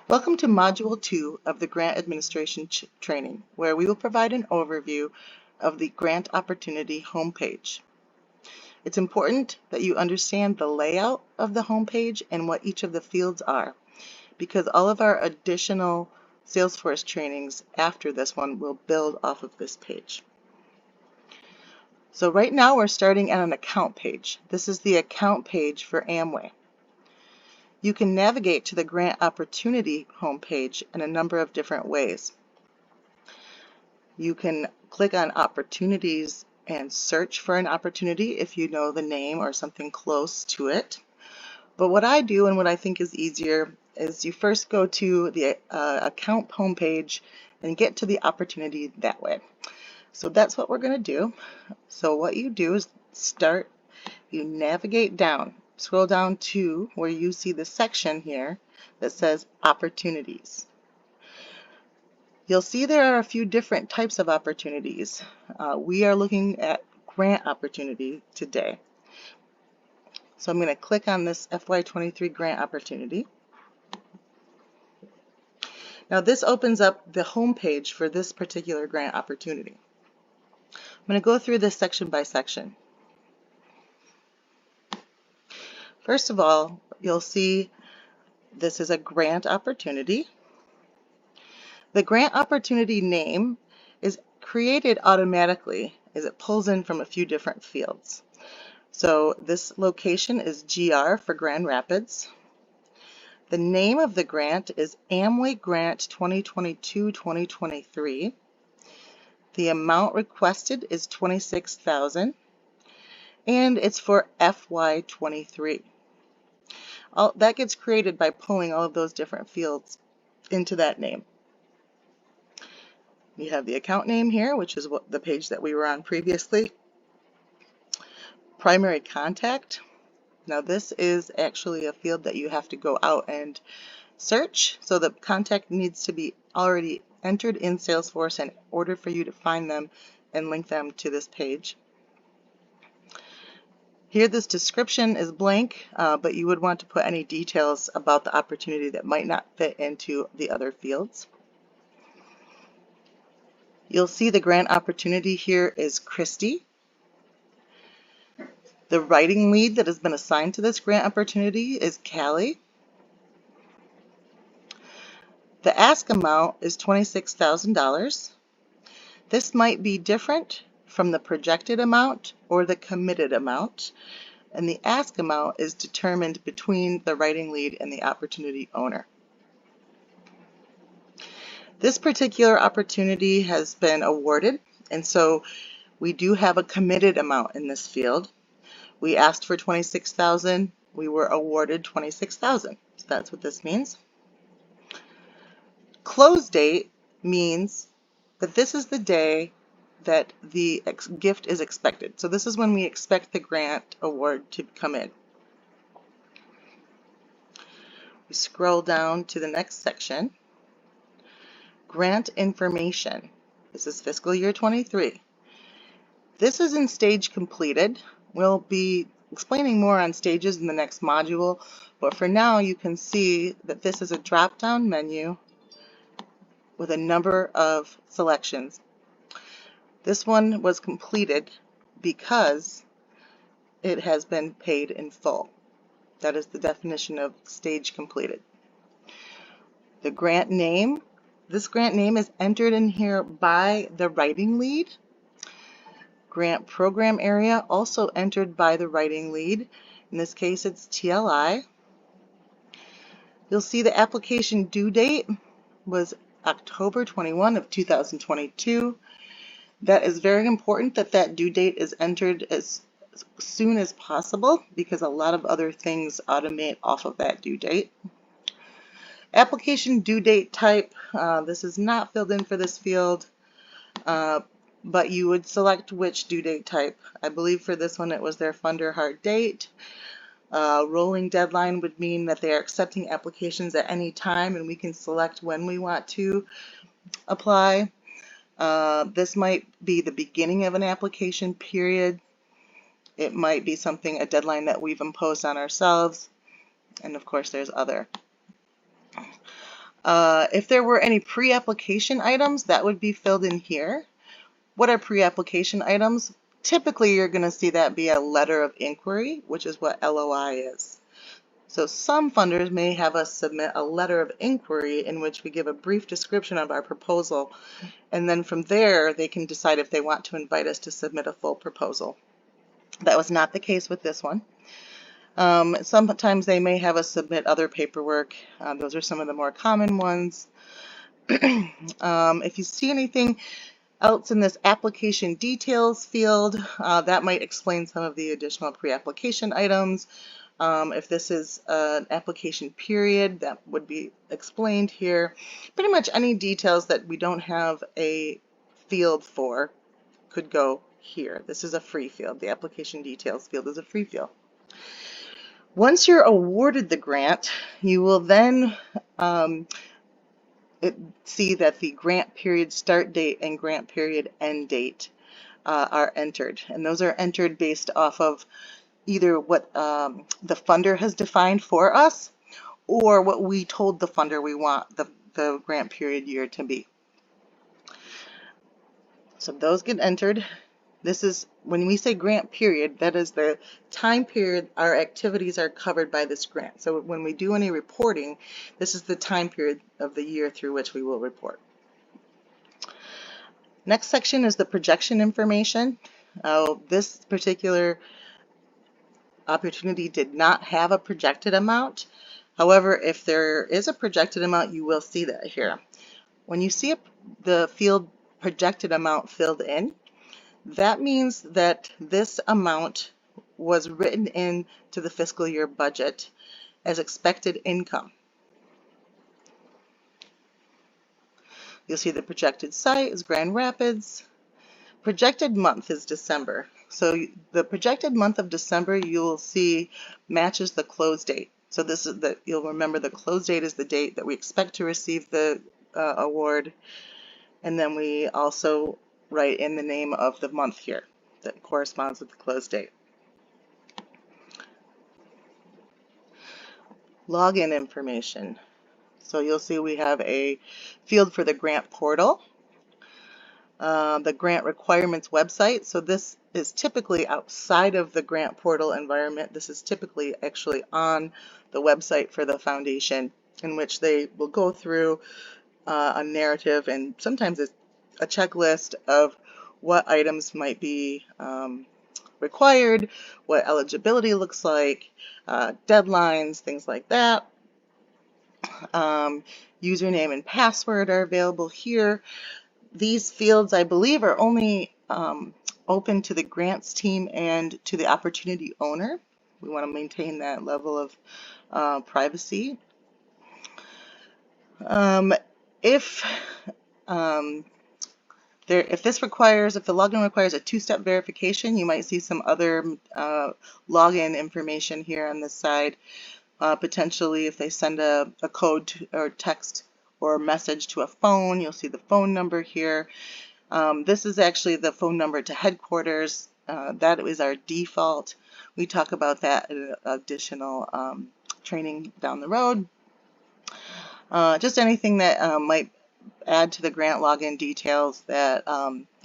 Welcome to Module 2 of the Grant Administration Training, where we will provide an overview of the grant opportunity homepage. It's important that you understand the layout of the homepage and what each of the fields are, because all of our additional Salesforce trainings after this one will build off of this page. So right now we're starting at an account page. This is the account page for Amway. You can navigate to the Grant Opportunity homepage in a number of different ways. You can click on opportunities and search for an opportunity if you know the name or something close to it. But what I do and what I think is easier is you first go to the account homepage and get to the opportunity that way. So that's what we're going to do. So what you do is you navigate down, scroll down to where you see the section here that says opportunities. You'll see there are a few different types of opportunities. We are looking at grant opportunity today. So I'm going to click on this FY23 grant opportunity. Now this opens up the home page for this particular grant opportunity. I'm going to go through this section by section. First of all, you'll see this is a grant opportunity. The grant opportunity name is created automatically as it pulls in from a few different fields. So this location is GR for Grand Rapids. The name of the grant is Amway Grant 2022-2023. The amount requested is $26,000 and it's for FY23. That gets created by pulling all of those different fields into that name. You have the account name here, which is the page that we were on previously. Primary contact. Now this is actually a field that you have to go out and search. So the contact needs to be already entered in Salesforce in order for you to find them and link them to this page. Here this description is blank, but you would want to put any details about the opportunity that might not fit into the other fields. You'll see the grant opportunity here is Christy. The writing lead that has been assigned to this grant opportunity is Callie. The ask amount is $26,000. This might be different from the projected amount or the committed amount, and the ask amount is determined between the writing lead and the opportunity owner. This particular opportunity has been awarded, and so we do have a committed amount in this field. We asked for $26,000. We were awarded $26,000. So that's what this means. Close date means that this is the day that the gift is expected. So this is when we expect the grant award to come in. We scroll down to the next section. Grant information. This is fiscal year 23. This is in stage completed. We'll be explaining more on stages in the next module, but for now you can see that this is a drop-down menu with a number of selections. This one was completed because it has been paid in full. That is the definition of stage completed. The grant name. This grant name is entered in here by the writing lead. Grant program area also entered by the writing lead. In this case it's TLI. You'll see the application due date was October 21 of 2022. That is very important that that due date is entered as soon as possible because a lot of other things automate off of that due date. Application due date type, this is not filled in for this field, but you would select which due date type. I believe for this one it was their funder hard date. Rolling deadline would mean that they are accepting applications at any time and we can select when we want to apply. This might be the beginning of an application period. It might be a deadline that we've imposed on ourselves. And of course there's other. If there were any pre-application items, that would be filled in here. What are pre-application items? Typically, you're going to see that be a letter of inquiry, which is what LOI is. So some funders may have us submit a letter of inquiry in which we give a brief description of our proposal, and then from there they can decide if they want to invite us to submit a full proposal. That was not the case with this one. Sometimes they may have us submit other paperwork. Those are some of the more common ones. If you see anything else in this application details field, that might explain some of the additional pre-application items. If this is an application period, that would be explained here. Pretty much any details that we don't have a field for could go here. This is a free field. The application details field is a free field. Once you're awarded the grant, you will then see that the grant period start date and grant period end date are entered. And those are entered based off of either what the funder has defined for us or what we told the funder we want the grant period year to be. So those get entered. This is, when we say grant period, that is the time period our activities are covered by this grant. So when we do any reporting, this is the time period of the year through which we will report. Next section is the projection information. This particular opportunity did not have a projected amount. However, if there is a projected amount, you will see that here. When you see the field projected amount filled in, that means that this amount was written into the fiscal year budget as expected income. You'll see the projected site is Grand Rapids. Projected month is December. So the projected month of December, you'll see matches the close date. So this is you'll remember the close date is the date that we expect to receive the award. And then we also write in the name of the month here that corresponds with the close date. Login information. So you'll see we have a field for the grant portal, the grant requirements website. So this is typically outside of the grant portal environment. This is typically actually on the website for the foundation, in which they will go through a narrative and sometimes it's a checklist of what items might be required, what eligibility looks like, deadlines, things like that. Username and password are available here. These fields, I believe, are only open to the grants team and to the opportunity owner. We want to maintain that level of privacy. If the login requires a two-step verification, you might see some other login information here on this side. Potentially, if they send a code or text or message to a phone, you'll see the phone number here. This is actually the phone number to headquarters. That is our default. We talk about that in additional training down the road. Just anything that might add to the grant login details that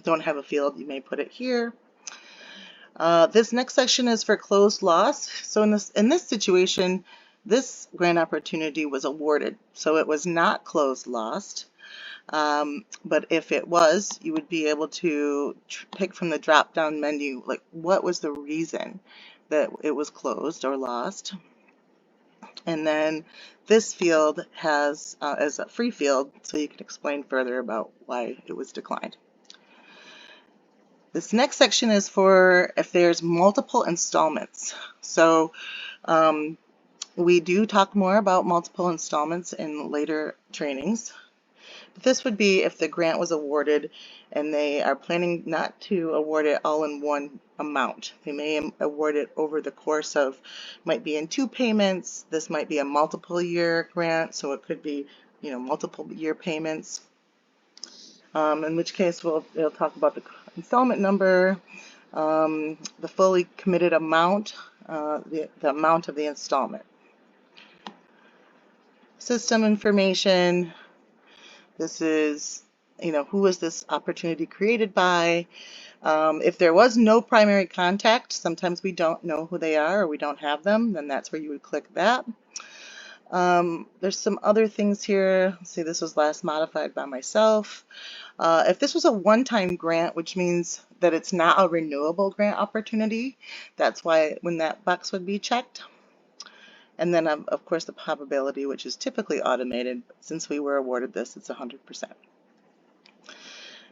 don't have a field, you may put it here. This next section is for closed loss. So in this situation, this grant opportunity was awarded, so it was not closed lost. But if it was, you would be able to pick from the drop-down menu, like what was the reason that it was closed or lost. And then this field has as a free field, so you can explain further about why it was declined. This next section is for if there's multiple installments. So we do talk more about multiple installments in later trainings. But this would be if the grant was awarded and they are planning not to award it all in one amount. They may award it over the course of, might be in 2 payments. This might be a multiple year grant, so it could be, multiple year payments. In which case they'll talk about the installment number, the fully committed amount, the amount of the installment. system information. This is, who was this opportunity created by? If there was no primary contact, sometimes we don't know who they are or we don't have them, then that's where you would click that. There's some other things here. Let's see, this was last modified by myself. If this was a one-time grant, which means that it's not a renewable grant opportunity, that's why when that box would be checked. And then, of course, the probability, which is typically automated. Since we were awarded this, it's 100%.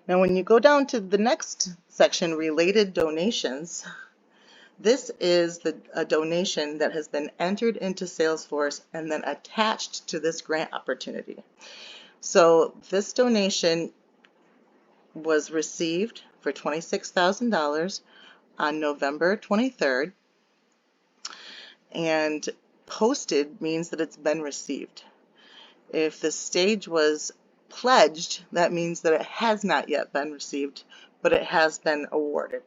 Now, when you go down to the next section, related donations, this is a donation that has been entered into Salesforce and then attached to this grant opportunity. So this donation was received for $26,000 on November 23rd, and posted means that it's been received. If the stage was pledged, that means that it has not yet been received, but it has been awarded.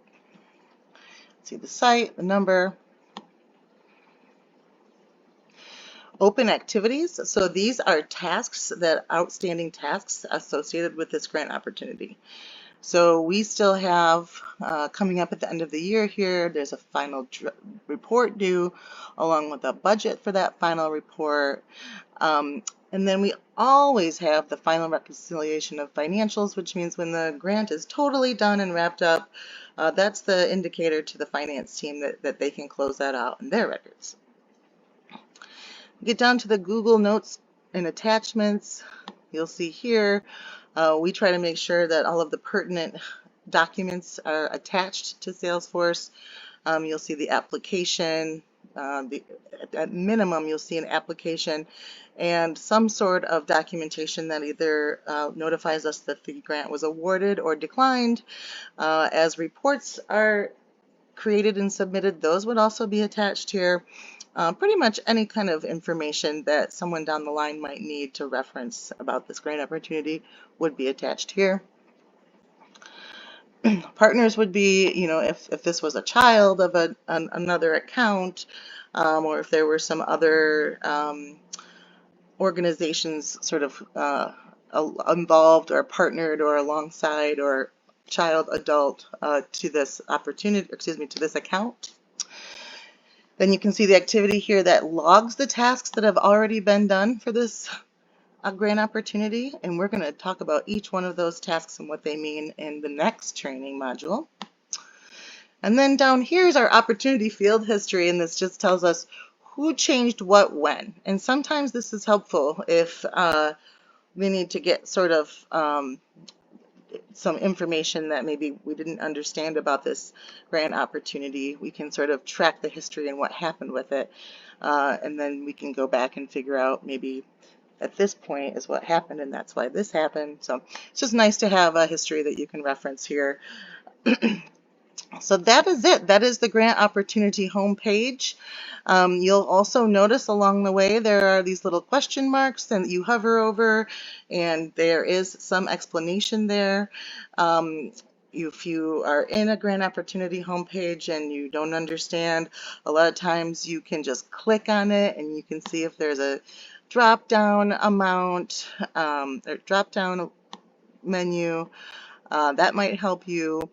See the site, the number. Open activities. So these are tasks, outstanding tasks associated with this grant opportunity. So we still have, coming up at the end of the year here, there's a final report due along with a budget for that final report. And then we always have the final reconciliation of financials, which means when the grant is totally done and wrapped up, that's the indicator to the finance team that they can close that out in their records. Get down to the Google Notes and attachments. You'll see here, we try to make sure that all of the pertinent documents are attached to Salesforce. You'll see the application. At minimum, you'll see an application and some sort of documentation that either notifies us that the grant was awarded or declined. As reports are created and submitted, those would also be attached here. Pretty much any kind of information that someone down the line might need to reference about this grant opportunity would be attached here. Partners would be, if this was a child of another account, or if there were some other organizations sort of involved or partnered or alongside or child, adult to this opportunity, to this account. Then you can see the activity here that logs the tasks that have already been done for this grant opportunity, and we're going to talk about each one of those tasks and what they mean in the next training module. And then down here is our opportunity field history, and this just tells us who changed what when. And sometimes this is helpful if we need to get sort of some information that maybe we didn't understand about this grant opportunity. We can sort of track the history and what happened with it, and then we can go back and figure out maybe at this point is what happened and that's why this happened. So it's just nice to have a history that you can reference here. So that is it. That is the grant opportunity homepage. You'll also notice along the way there are these little question marks and you hover over, and there is some explanation there. If you are in a grant opportunity homepage and you don't understand, a lot of times you can just click on it and you can see if there's a drop-down amount or drop-down menu. That might help you.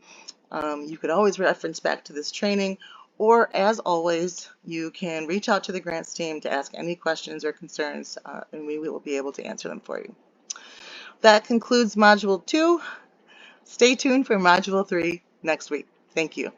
You could always reference back to this training, or as always, you can reach out to the grants team to ask any questions or concerns, and we will be able to answer them for you. That concludes Module 2. Stay tuned for Module 3 next week. Thank you.